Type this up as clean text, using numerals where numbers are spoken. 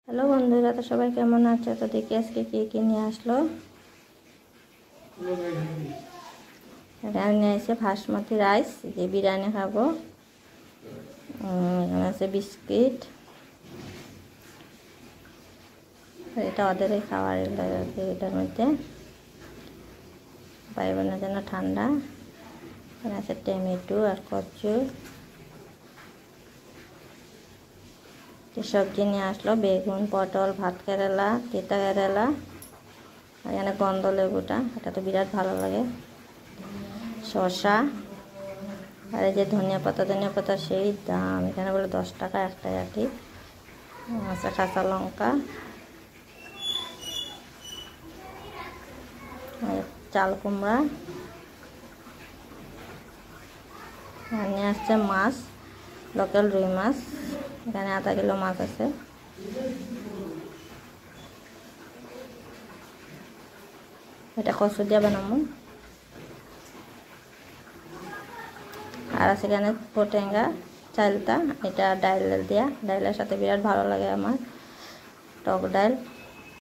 Hello বন্ধুরা, তো সবাই কেমন আছে? তো দেখি আজকে কি নিয়ে আসলো। এখানে নিয়ে এসে বাসমতি রাইস, যে বিরিয়ানি খাবো। এখানে আছে বিস্কিট, এটা ওদেরই খাওয়ার। এটার মধ্যে ভাই বোনের জন্য ঠান্ডা। এখানে আছে টমেটো আর কচু। সবজি নিয়ে আসলো বেগুন, পটল, ভাত কেরেলা, তিতা কেরেলা। এখানে গন্ধ লেবুটা, এটা তো বিরাট ভালো লাগে। শসা, আর এই যে ধনিয়া পাতা সেই দাম, এখানে বলে 10 টাকা একটা আটি। আছে কাঁচা লঙ্কা, চাল কুমড়া। আর নিয়ে আসছে মাছ, লোকাল রুই মাছ। এখানে আধা কিলো মাছ আছে। এটা কচু দিয়ে বানাবো। আর আছে এখানে পোটেঙ্গা চালটা, এটা ডাইল দিয়া, ডাইলের সাথে বিরাট ভালো লাগে আমার, টক ডাইল।